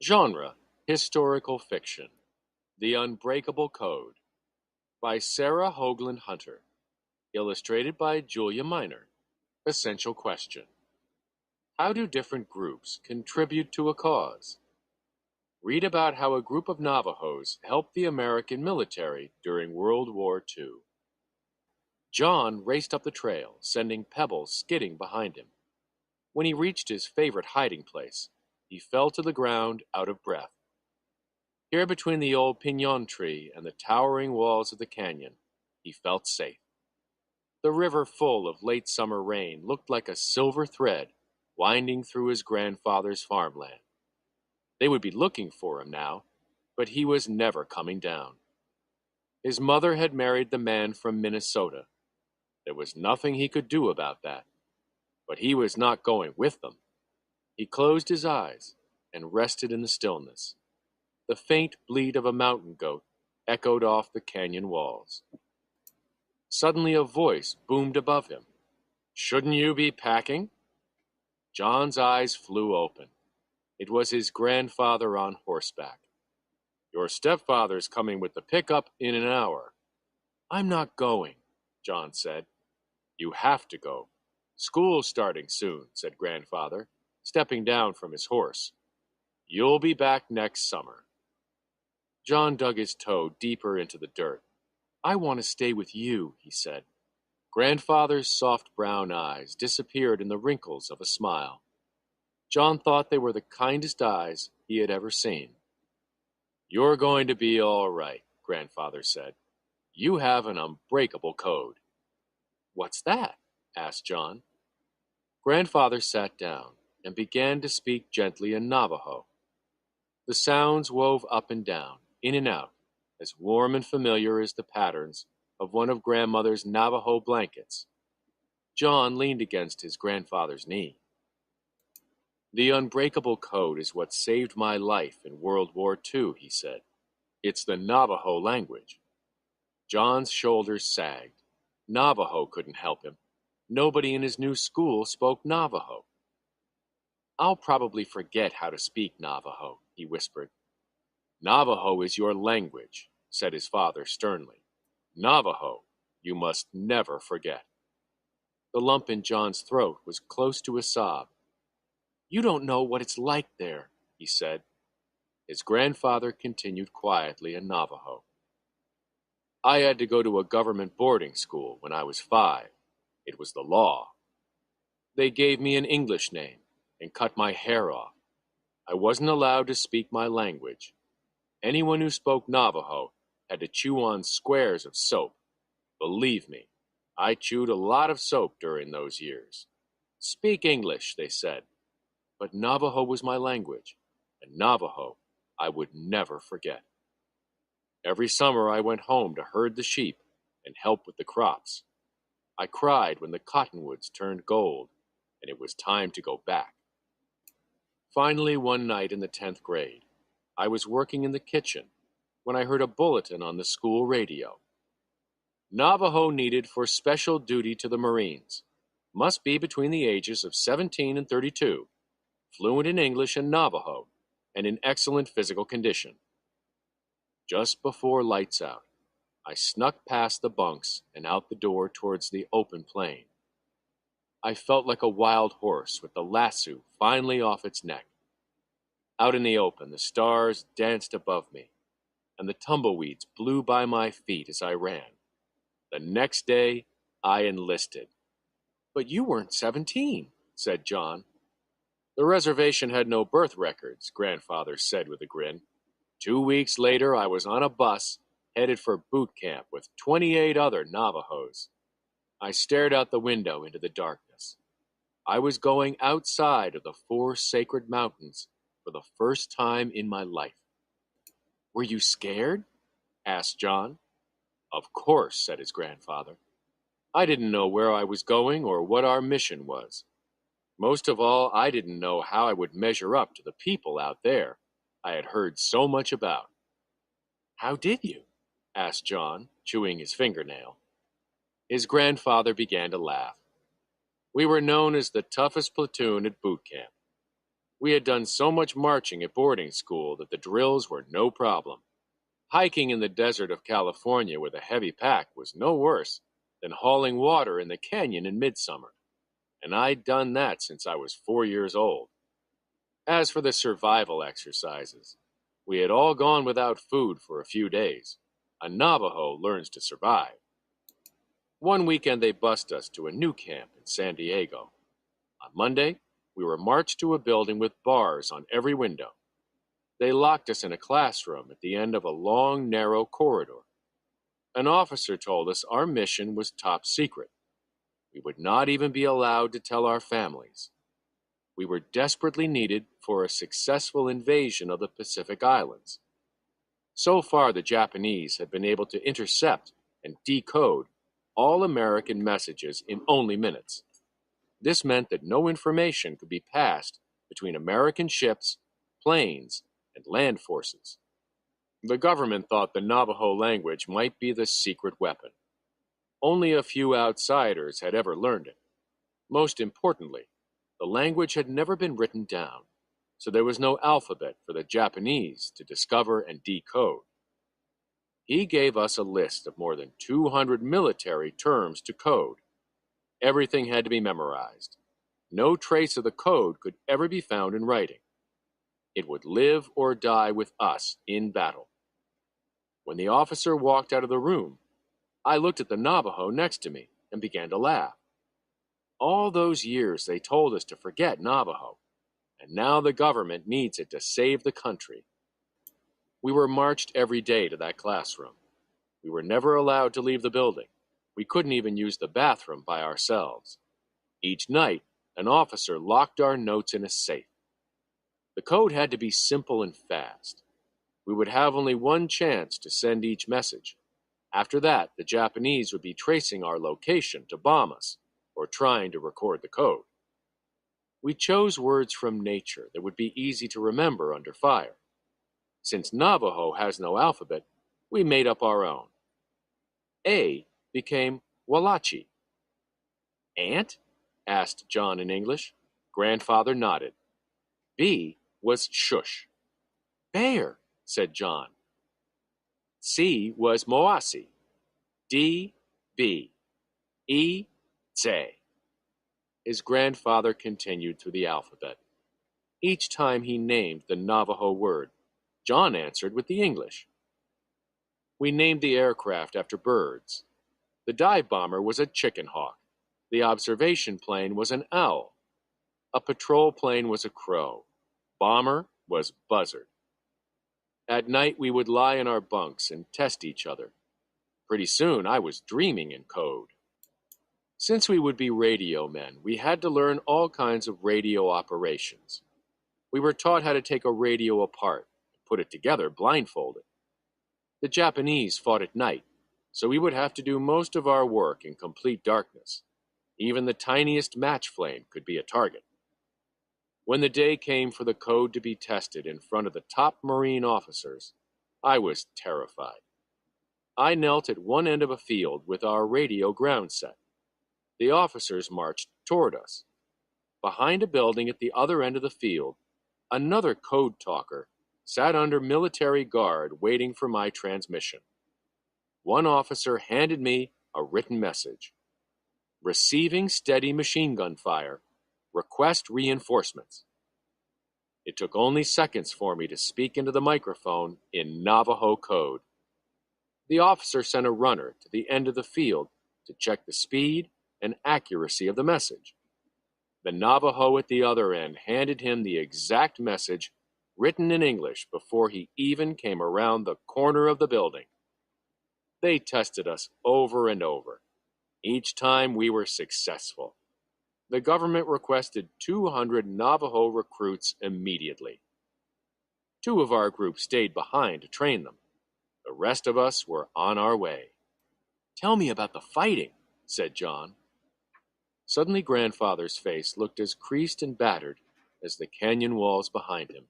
Genre: Historical Fiction. The Unbreakable Code by Sarah Hoagland Hunter. Illustrated by Julia Miner. Essential question: how do different groups contribute to a cause? Read about how a group of Navajos helped the American military during World War II. John raced up the trail, sending pebbles skidding behind him. When he reached his favorite hiding place, he fell to the ground out of breath. Here between the old pinon tree and the towering walls of the canyon, he felt safe. The river full of late summer rain looked like a silver thread winding through his grandfather's farmland. They would be looking for him now, but he was never coming down. His mother had married the man from Minnesota. There was nothing he could do about that, but he was not going with them. He closed his eyes and rested in the stillness. The faint bleat of a mountain goat echoed off the canyon walls. Suddenly a voice boomed above him. "Shouldn't you be packing?" John's eyes flew open. It was his grandfather on horseback. "Your stepfather's coming with the pickup in an hour." "I'm not going," John said. "You have to go. School's starting soon," said grandfather, stepping down from his horse. "You'll be back next summer." John dug his toe deeper into the dirt. "I want to stay with you," he said. Grandfather's soft brown eyes disappeared in the wrinkles of a smile. John thought they were the kindest eyes he had ever seen. "You're going to be all right," grandfather said. "You have an unbreakable code." "What's that?" asked John. Grandfather sat down and began to speak gently in Navajo. The sounds wove up and down, in and out, as warm and familiar as the patterns of one of grandmother's Navajo blankets. John leaned against his grandfather's knee. "The Unbreakable Code is what saved my life in World War II," he said. "It's the Navajo language." John's shoulders sagged. Navajo couldn't help him. Nobody in his new school spoke Navajo. "I'll probably forget how to speak Navajo," he whispered. "Navajo is your language," said his father sternly. "Navajo, you must never forget." The lump in John's throat was close to a sob. "You don't know what it's like there," he said. His grandfather continued quietly in Navajo. "I had to go to a government boarding school when I was 5. It was the law. They gave me an English name and cut my hair off. I wasn't allowed to speak my language. Anyone who spoke Navajo had to chew on squares of soap. Believe me, I chewed a lot of soap during those years. Speak English, they said. But Navajo was my language, and Navajo I would never forget. Every summer I went home to herd the sheep and help with the crops. I cried when the cottonwoods turned gold, and it was time to go back. Finally, one night in the 10th grade, I was working in the kitchen when I heard a bulletin on the school radio. Navajo needed for special duty to the Marines. Must be between the ages of 17 and 32. Fluent in English and Navajo, and in excellent physical condition. Just before lights out, I snuck past the bunks and out the door towards the open plain. I felt like a wild horse with the lasso finally off its neck. Out in the open, the stars danced above me, and the tumbleweeds blew by my feet as I ran. The next day, I enlisted. "But you weren't 17, said John. "The reservation had no birth records," grandfather said with a grin. 2 weeks later, I was on a bus headed for boot camp with 28 other Navajos. I stared out the window into the darkness. I was going outside of the 4 sacred mountains for the first time in my life. "Were you scared?" asked John. "Of course," said his grandfather. "I didn't know where I was going or what our mission was. Most of all, I didn't know how I would measure up to the people out there I had heard so much about." "How did you?" asked John, chewing his fingernail. His grandfather began to laugh. "We were known as the toughest platoon at boot camp. We had done so much marching at boarding school that the drills were no problem. Hiking in the desert of California with a heavy pack was no worse than hauling water in the canyon in midsummer, and I'd done that since I was 4 years old. As for the survival exercises, we had all gone without food for a few days. A Navajo learns to survive. One weekend they bussed us to a new camp in San Diego. On Monday, we were marched to a building with bars on every window. They locked us in a classroom at the end of a long, narrow corridor. An officer told us our mission was top secret. We would not even be allowed to tell our families. We were desperately needed for a successful invasion of the Pacific Islands. So far, the Japanese had been able to intercept and decode all American messages in only minutes. This meant that no information could be passed between American ships, planes, and land forces. The government thought the Navajo language might be the secret weapon. Only a few outsiders had ever learned it. Most importantly, the language had never been written down, so there was no alphabet for the Japanese to discover and decode. He gave us a list of more than 200 military terms to code. Everything had to be memorized. No trace of the code could ever be found in writing. It would live or die with us in battle. When the officer walked out of the room, I looked at the Navajo next to me and began to laugh. All those years they told us to forget Navajo, and now the government needs it to save the country. We were marched every day to that classroom. We were never allowed to leave the building. We couldn't even use the bathroom by ourselves. Each night, an officer locked our notes in a safe. The code had to be simple and fast. We would have only one chance to send each message. After that, the Japanese would be tracing our location to bomb us or trying to record the code. We chose words from nature that would be easy to remember under fire. Since Navajo has no alphabet, we made up our own. A became Walachi. Ant? Asked John in English. Grandfather nodded. B was Shush. Bear, said John. C was Moasi. D, B. E, Tse. His grandfather continued through the alphabet. Each time he named the Navajo word, John answered with the English. We named the aircraft after birds. The dive bomber was a chicken hawk. The observation plane was an owl. A patrol plane was a crow. Bomber was buzzard. At night we would lie in our bunks and test each other. Pretty soon I was dreaming in code. Since we would be radio men, we had to learn all kinds of radio operations. We were taught how to take a radio apart and put it together blindfolded. The Japanese fought at night, so we would have to do most of our work in complete darkness. Even the tiniest match flame could be a target. When the day came for the code to be tested in front of the top Marine officers, I was terrified. I knelt at one end of a field with our radio ground set. The officers marched toward us. Behind a building at the other end of the field, another code talker sat under military guard waiting for my transmission. One officer handed me a written message. Receiving steady machine gun fire. Request reinforcements. It took only seconds for me to speak into the microphone in Navajo code. The officer sent a runner to the end of the field to check the speed and accuracy of the message. The Navajo at the other end handed him the exact message written in English before he even came around the corner of the building. They tested us over and over. Each time we were successful. The government requested 200 Navajo recruits immediately. 2 of our group stayed behind to train them. The rest of us were on our way. Tell me about the fighting, said John. Suddenly grandfather's face looked as creased and battered as the canyon walls behind him.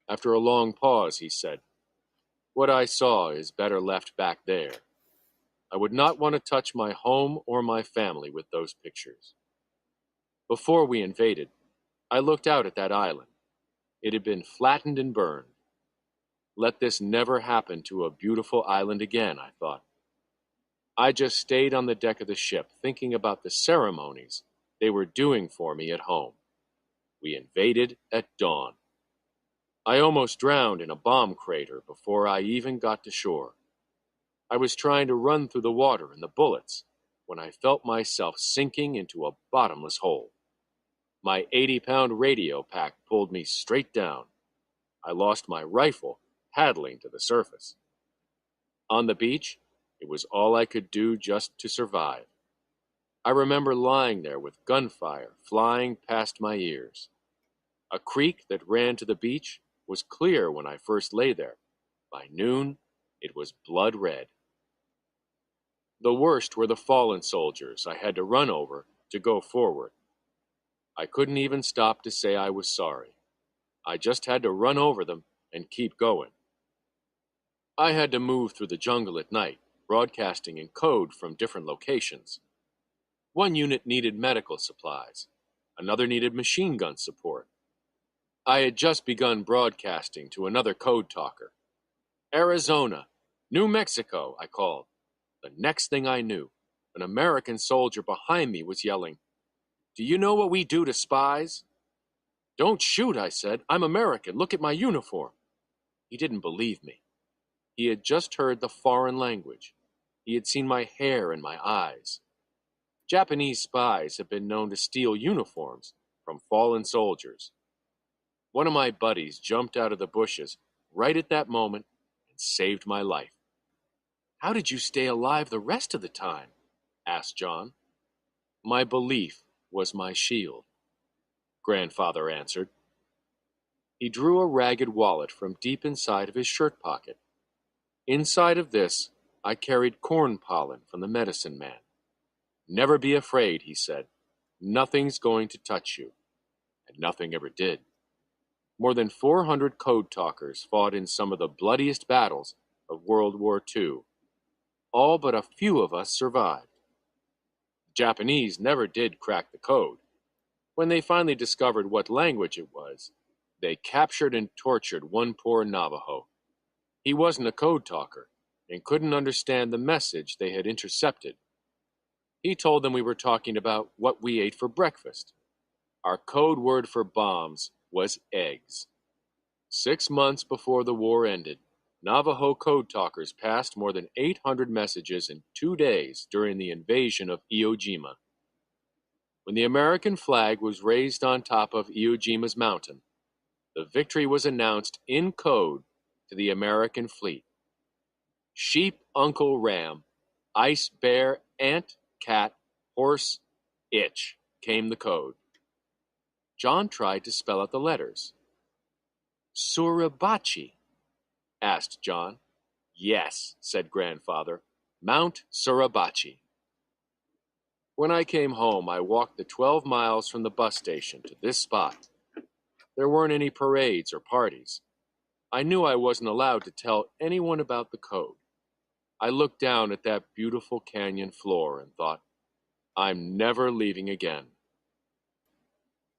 After a long pause, he said, What I saw is better left back there. I would not want to touch my home or my family with those pictures. Before we invaded, I looked out at that island. It had been flattened and burned. Let this never happen to a beautiful island again, I thought. I just stayed on the deck of the ship thinking about the ceremonies they were doing for me at home. We invaded at dawn. I almost drowned in a bomb crater before I even got to shore. I was trying to run through the water and the bullets when I felt myself sinking into a bottomless hole. My 80-pound radio pack pulled me straight down. I lost my rifle paddling to the surface. On the beach, it was all I could do just to survive. I remember lying there with gunfire flying past my ears. A creek that ran to the beach was clear when I first lay there. By noon, it was blood red. The worst were the fallen soldiers I had to run over to go forward. I couldn't even stop to say I was sorry. I just had to run over them and keep going. I had to move through the jungle at night, broadcasting in code from different locations. One unit needed medical supplies. Another needed machine gun support. I had just begun broadcasting to another code talker. Arizona, New Mexico, I called. The next thing I knew, an American soldier behind me was yelling, "Do you know what we do to spies?" "Don't shoot," I said. "I'm American. Look at my uniform." He didn't believe me. He had just heard the foreign language. He had seen my hair and my eyes. Japanese spies have been known to steal uniforms from fallen soldiers. One of my buddies jumped out of the bushes right at that moment and saved my life. "How did you stay alive the rest of the time?" asked John. "My belief was my shield," Grandfather answered. He drew a ragged wallet from deep inside of his shirt pocket. Inside of this, I carried corn pollen from the medicine man. "Never be afraid," he said. "Nothing's going to touch you." And nothing ever did. More than 400 code talkers fought in some of the bloodiest battles of World War II. All but a few of us survived. The Japanese never did crack the code. When they finally discovered what language it was, they captured and tortured one poor Navajo. He wasn't a code talker and couldn't understand the message they had intercepted. He told them we were talking about what we ate for breakfast. Our code word for bombs was eggs. 6 months before the war ended, Navajo code talkers passed more than 800 messages in 2 days during the invasion of Iwo Jima. When the American flag was raised on top of Iwo Jima's mountain, the victory was announced in code to the American fleet. Sheep, uncle, ram, ice, bear, ant, cat, horse, itch, came the code. John tried to spell out the letters. "Suribachi?" asked John. "Yes," said Grandfather. "Mount Suribachi." When I came home, I walked the 12 miles from the bus station to this spot. There weren't any parades or parties. I knew I wasn't allowed to tell anyone about the code. I looked down at that beautiful canyon floor and thought, I'm never leaving again.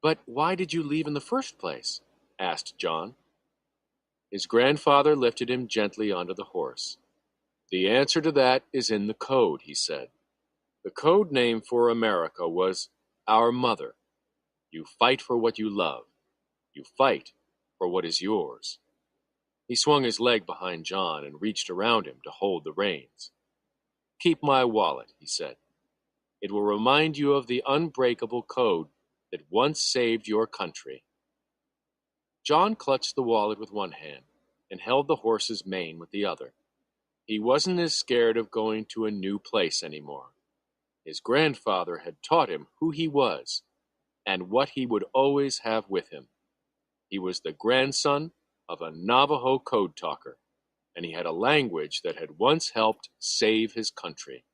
"But why did you leave in the first place?" asked John. His grandfather lifted him gently onto the horse. "The answer to that is in the code," he said. The code name for America was Our Mother. You fight for what you love. You fight for what is yours. He swung his leg behind John and reached around him to hold the reins. "Keep my wallet," he said. "It will remind you of the unbreakable code that once saved your country." John clutched the wallet with one hand and held the horse's mane with the other. He wasn't as scared of going to a new place anymore. His grandfather had taught him who he was and what he would always have with him. He was the grandson of a Navajo code talker, and he had a language that had once helped save his country.